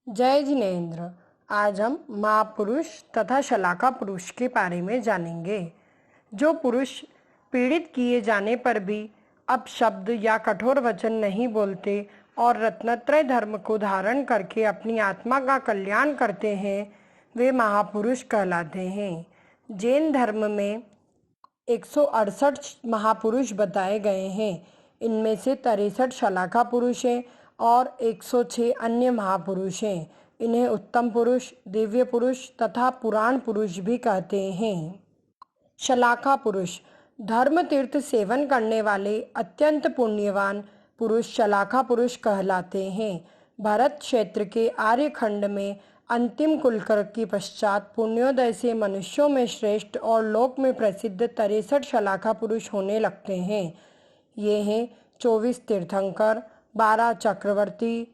जय जिनेन्द्र। आज हम महापुरुष तथा शलाका पुरुष के बारे में जानेंगे। जो पुरुष पीड़ित किए जाने पर भी अपशब्द या कठोर वचन नहीं बोलते और रत्नत्रय धर्म को धारण करके अपनी आत्मा का कल्याण करते हैं, वे महापुरुष कहलाते हैं। जैन धर्म में 168 महापुरुष बताए गए हैं। इनमें से 63 शलाका पुरुष हैं और 106 अन्य महापुरुष हैं। इन्हें उत्तम पुरुष, दिव्य पुरुष तथा पुराण पुरुष भी कहते हैं। शलाका पुरुष धर्म तीर्थ सेवन करने वाले अत्यंत पुण्यवान पुरुष शलाका पुरुष कहलाते हैं। भरत क्षेत्र के आर्यखंड में अंतिम कुलकर के पश्चात पुण्योदय से मनुष्यों में श्रेष्ठ और लोक में प्रसिद्ध 63 शलाका पुरुष होने लगते हैं। ये हैं 24 तीर्थंकर, 12 चक्रवर्ती,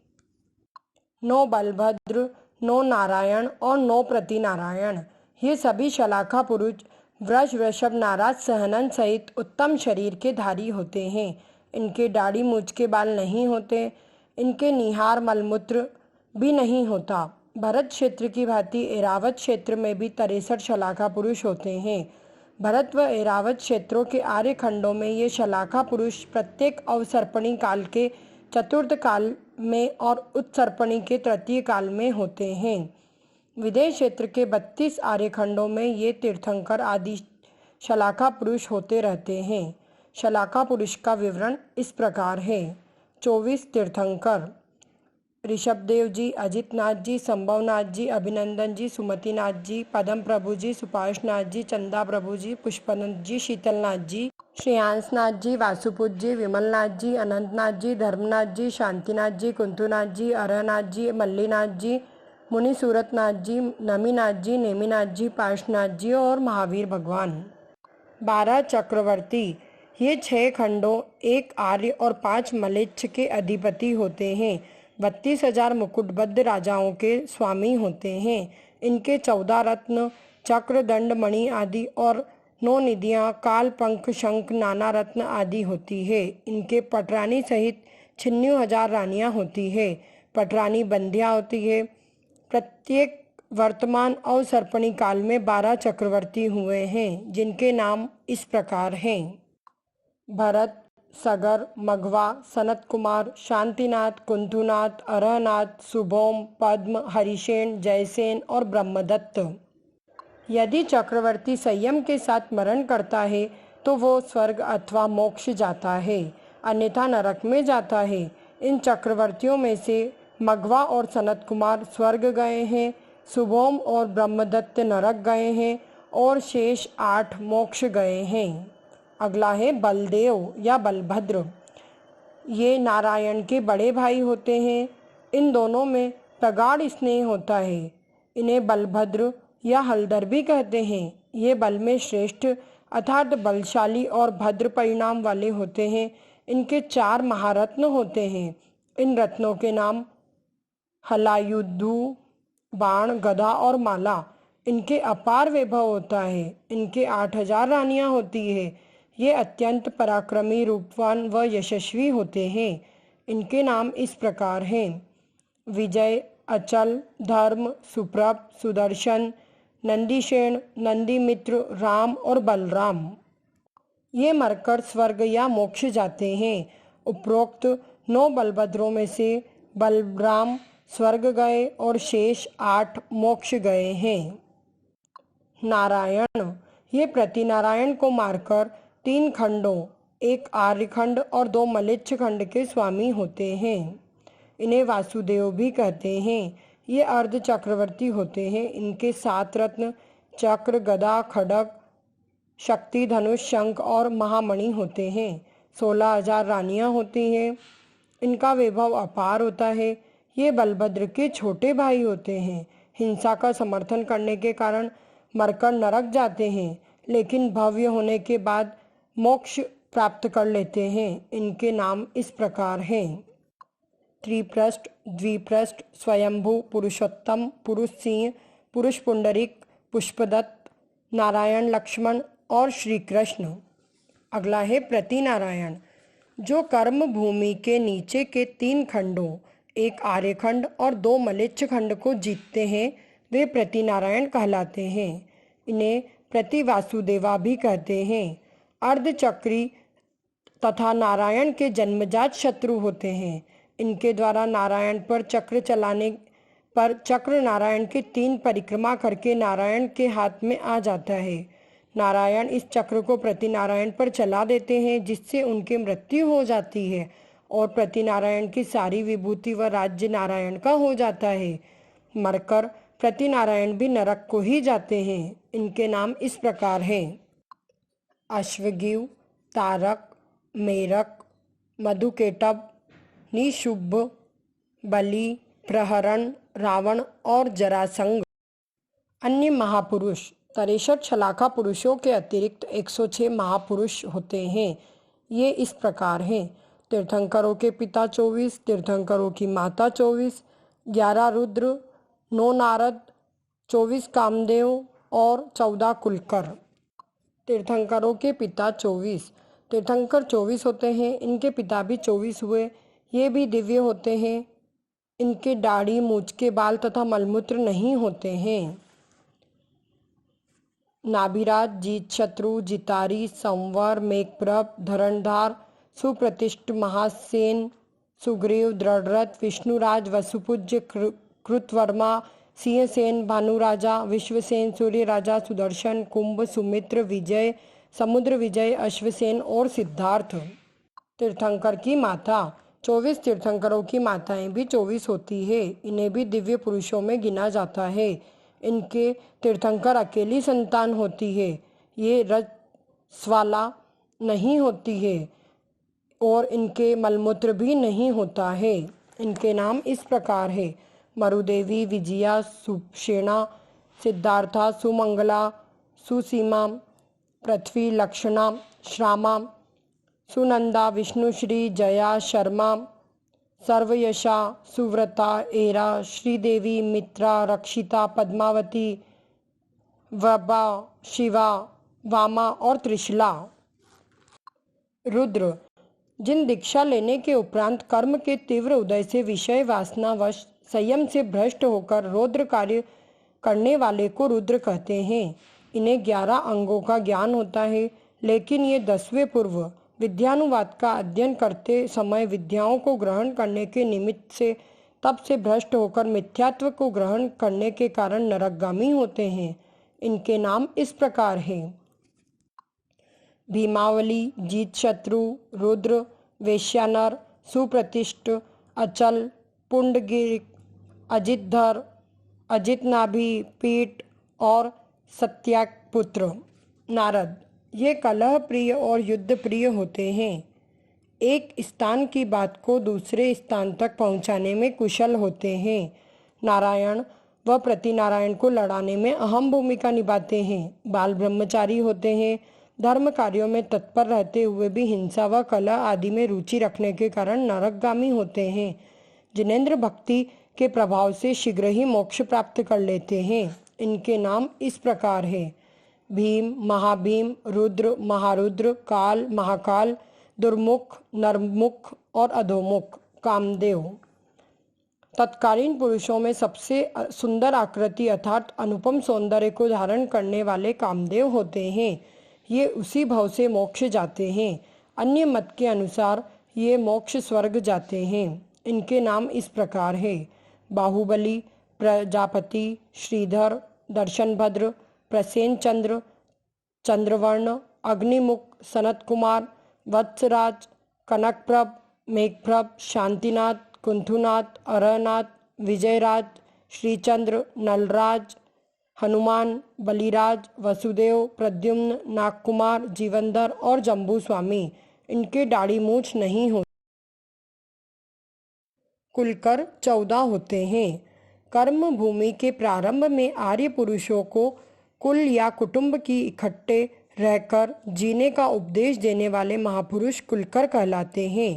9 बलभद्र, 9 नारायण और 9 प्रतिनारायण। ये सभी शलाका पुरुष वृष, वृषभ, नाराज, सहनन सहित उत्तम शरीर के धारी होते हैं। इनके दाढ़ी मूछ के बाल नहीं होते। इनके निहार मलमूत्र भी नहीं होता। भरत क्षेत्र की भांति ऐरावत क्षेत्र में भी 63 शलाका पुरुष होते हैं। भरत व ऐरावत क्षेत्रों के आर्य खंडों में ये शलाका पुरुष प्रत्येक अवसर्पणी काल के चतुर्थ काल में और उत्सर्पणी के तृतीय काल में होते हैं। विदेश क्षेत्र के 32 आर्यखंडों में ये तीर्थंकर आदि शलाका पुरुष होते रहते हैं। शलाका पुरुष का विवरण इस प्रकार है। 24 तीर्थंकर: ऋषभदेव जी, अजितनाथ जी, संभवनाथ जी, अभिनंदन जी, सुमतिनाथ जी, पदम प्रभु जी, सुपाशनाथ जी, चंदा प्रभु जी, पुष्पनाथ जी, शीतलनाथ जी, श्रेयांसनाथ जी, वासुपुत जी, विमलनाथ जी, अनंतनाथ जी, धर्मनाथ जी, शांतिनाथ जी, कुंतुनाथ जी, अरहनाथ जी, मल्लीनाथ जी, मुनि सूरतनाथ जी, नमीनाथ जी, नेमिनाथ जी, पार्श्वनाथ जी और महावीर भगवान। 12 चक्रवर्ती: ये 6 खंडों, 1 आर्य और 5 मलेच्छ के अधिपति होते हैं। 32,000 मुकुटबद्ध राजाओं के स्वामी होते हैं। इनके 14 रत्न, चक्र, दंड, मणि आदि और 9 निधियाँ, काल, पंख, शंख, नाना रत्न आदि होती है। इनके पटरानी सहित 96,000 रानियाँ होती है। पटरानी बंधिया होती है। प्रत्येक वर्तमान अवसर्पणी काल में 12 चक्रवर्ती हुए हैं, जिनके नाम इस प्रकार हैं: भरत, सगर, मघवा, सनत कुमार, शांतिनाथ, कुंथुनाथ, अरहनाथ, सुभौम, पद्म, हरिसेन, जयसेन और ब्रह्मदत्त। यदि चक्रवर्ती संयम के साथ मरण करता है तो वो स्वर्ग अथवा मोक्ष जाता है, अन्यथा नरक में जाता है। इन चक्रवर्तियों में से मघवा और सनत कुमार स्वर्ग गए हैं, सुभौम और ब्रह्मदत्त नरक गए हैं और शेष 8 मोक्ष गए हैं। अगला है बलदेव या बलभद्र। ये नारायण के बड़े भाई होते हैं। इन दोनों में प्रगाढ़ स्नेह होता है। इन्हें बलभद्र या हलधर भी कहते हैं। ये बल में श्रेष्ठ अर्थात बलशाली और भद्र परिणाम वाले होते हैं। इनके 4 महारत्न होते हैं। इन रत्नों के नाम हलायुधु, बाण, गदा और माला। इनके अपार वैभव होता है। इनके 8,000 रानियाँ होती है। ये अत्यंत पराक्रमी, रूपवान व यशस्वी होते हैं। इनके नाम इस प्रकार हैं: विजय, अचल, धर्म, सुप्रभ, सुदर्शन, नंदीसेन, नंदीमित्र, राम और बलराम। ये मरकर स्वर्ग या मोक्ष जाते हैं। उपरोक्त 9 बलभद्रों में से बलराम स्वर्ग गए और शेष 8 मोक्ष गए हैं। नारायण: ये प्रतिनारायण को मारकर 3 खंडों, 1 आर्यखंड और 2 मलेच्छ खंड के स्वामी होते हैं। इन्हें वासुदेव भी कहते हैं। ये अर्ध चक्रवर्ती होते हैं। इनके 7 रत्न, चक्र, गदा, खड्ग, शक्ति, धनुष, शंख और महामणि होते हैं। 16,000 रानियाँ होती हैं। इनका वैभव अपार होता है। ये बलभद्र के छोटे भाई होते हैं। हिंसा का समर्थन करने के कारण मरकर नरक जाते हैं, लेकिन भव्य होने के बाद मोक्ष प्राप्त कर लेते हैं। इनके नाम इस प्रकार हैं: त्रिप्रष्ट, द्विप्रष्ट, स्वयंभू, पुरुषोत्तम, पुरुष सिंह, पुरुष पुंडरीक, पुष्पदत्त, नारायण, लक्ष्मण और श्री कृष्ण। अगला है प्रतिनारायण, जो कर्म भूमि के नीचे के 3 खंडों, एक आर्यखंड और 2 मलेच्छ खंड को जीतते हैं वे प्रतिनारायण कहलाते हैं। इन्हें प्रतिवासुदेवा भी कहते हैं। अर्धचक्री तथा नारायण के जन्मजात शत्रु होते हैं। इनके द्वारा नारायण पर चक्र चलाने पर चक्र नारायण के 3 परिक्रमा करके नारायण के हाथ में आ जाता है। नारायण इस चक्र को प्रतिनारायण पर चला देते हैं जिससे उनकी मृत्यु हो जाती है और प्रतिनारायण की सारी विभूति व राज्य नारायण का हो जाता है। मरकर प्रतिनारायण भी नरक को ही जाते हैं। इनके नाम इस प्रकार हैं: अश्वग्रीव, तारक, मेरक, मधुकेटभ, निशुंभ, बलि, प्रहरण, रावण और जरासंध। अन्य महापुरुष 63 शलाका पुरुषों के अतिरिक्त 106 महापुरुष होते हैं। ये इस प्रकार हैं: तीर्थंकरों के पिता 24, तीर्थंकरों की माता 24, 11 रुद्र, 9 नारद, 24 कामदेव और 14 कुलकर। तीर्थंकरों के पिता 24, तीर्थंकर 24 होते हैं। इनके पिता भी 24 हुए। ये भी दिव्य होते हैं। इनके दाढ़ी, मूछ के बाल तथा मलमूत्र नहीं होते हैं। नाभिराज, जीतशत्रु, जितारी, संवर, मेघप्रभ, धरणधार, सुप्रतिष्ठ, महासेन, सुग्रीव, दृढ़रथ, विष्णुराज, वसुपूज्य, कृतवर्मा, सिंहसेन, भानुराजा, विश्वसेन, सूर्य राजा, सुदर्शन, कुंभ, सुमित्र, विजय, समुद्र विजय, अश्वसेन और सिद्धार्थ। तीर्थंकर की माता 24 तीर्थंकरों की माताएं भी 24 होती है। इन्हें भी दिव्य पुरुषों में गिना जाता है। इनके तीर्थंकर अकेली संतान होती है। ये रजस्वाला नहीं होती है और इनके मलमूत्र भी नहीं होता है। इनके नाम इस प्रकार है: मरुदेवी, विजया, सुषेणा, सिद्धार्था, सुमंगला, सुसीमा, पृथ्वी, लक्षणा, श्रामा, सुनंदा, विष्णुश्री, जया, शर्मा, सर्वयशा, सुव्रता, एरा, श्रीदेवी, मित्रा, रक्षिता, पद्मावती, वबा, शिवा, वामा और त्रिशला। रुद्र जिन दीक्षा लेने के उपरांत कर्म के तीव्र उदय से विषय वासनावश संयम से भ्रष्ट होकर रौद्र कार्य करने वाले को रुद्र कहते हैं। इन्हें 11 अंगों का ज्ञान होता है, लेकिन ये 10वें पूर्व विद्यानुवाद का अध्ययन करते समय विद्याओं को ग्रहण करने के निमित्त से तब से भ्रष्ट होकर मिथ्यात्व को ग्रहण करने के कारण नरकगामी होते हैं। इनके नाम इस प्रकार हैं: भीमावली, जीतशत्रु, रुद्र, वैश्यानर, सुप्रतिष्ठ, अचल, पुंडगिरिक, अजितधर, अजितनाभि, पीठ और सत्यापुत्र। नारद ये कलह प्रिय और युद्ध प्रिय होते हैं। एक स्थान की बात को दूसरे स्थान तक पहुंचाने में कुशल होते हैं। नारायण व प्रतिनारायण को लड़ाने में अहम भूमिका निभाते हैं। बाल ब्रह्मचारी होते हैं। धर्म कार्यों में तत्पर रहते हुए भी हिंसा व कलह आदि में रुचि रखने के कारण नरकगामी होते हैं। जिनेंद्र भक्ति के प्रभाव से शीघ्र ही मोक्ष प्राप्त कर लेते हैं। इनके नाम इस प्रकार हैं: भीम, महाभीम, रुद्र, महारुद्र, काल, महाकाल, दुर्मुख, नरमुख और अधोमुख। कामदेव तत्कालीन पुरुषों में सबसे सुंदर आकृति अर्थात अनुपम सौंदर्य को धारण करने वाले कामदेव होते हैं। ये उसी भाव से मोक्ष जाते हैं। अन्य मत के अनुसार ये मोक्ष स्वर्ग जाते हैं। इनके नाम इस प्रकार हैं: बाहुबली, प्रजापति, श्रीधर, दर्शनभद्र, प्रसेन चंद्र, चंद्रवर्ण, अग्निमुख, सनत कुमार, वत्सराज, कनकप्रभ, मेघप्रभ, शांतिनाथ, कुंथुनाथ, अरहनाथ, विजयराज, श्रीचंद्र, नलराज, हनुमान, बलिराज, वसुदेव, प्रद्युम्न, नागकुमार, जीवनधर और जम्बू स्वामी। इनके दाढ़ी मूछ नहीं होती। कुलकर 14 होते हैं। कर्म भूमि के प्रारंभ में आर्य पुरुषों को कुल या कुटुंब की इकट्ठे रहकर जीने का उपदेश देने वाले महापुरुष कुलकर कहलाते हैं।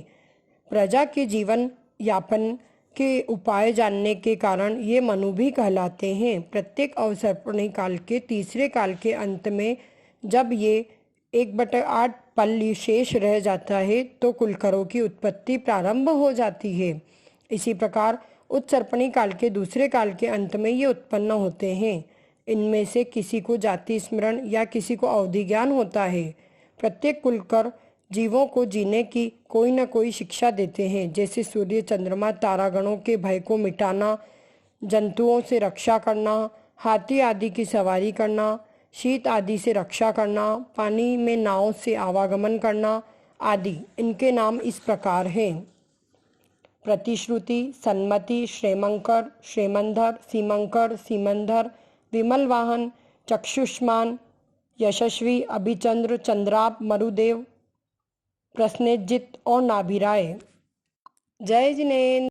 प्रजा के जीवन यापन के उपाय जानने के कारण ये मनु भी कहलाते हैं। प्रत्येक अवसर्पणी काल के तीसरे काल के अंत में जब ये 1/8 पल शेष रह जाता है तो कुलकरों की उत्पत्ति प्रारंभ हो जाती है। इसी प्रकार उत्सर्पणी काल के दूसरे काल के अंत में ये उत्पन्न होते हैं। इनमें से किसी को जाति स्मरण या किसी को अवधि ज्ञान होता है। प्रत्येक कुलकर जीवों को जीने की कोई न कोई शिक्षा देते हैं, जैसे सूर्य, चंद्रमा, तारागणों के भय को मिटाना, जंतुओं से रक्षा करना, हाथी आदि की सवारी करना, शीत आदि से रक्षा करना, पानी में नाव से आवागमन करना आदि। इनके नाम इस प्रकार हैं: प्रतिश्रुति, सन्मति, श्रेमंकर, श्रेमंधर, सीमंकर, सीमंधर, विमल वाहन, चक्षुष्मान, यशस्वी, अभिचंद्र, चंद्राप, मरुदेव, प्रश्नेजित और नाभिराय। जय जिनेन्द्र।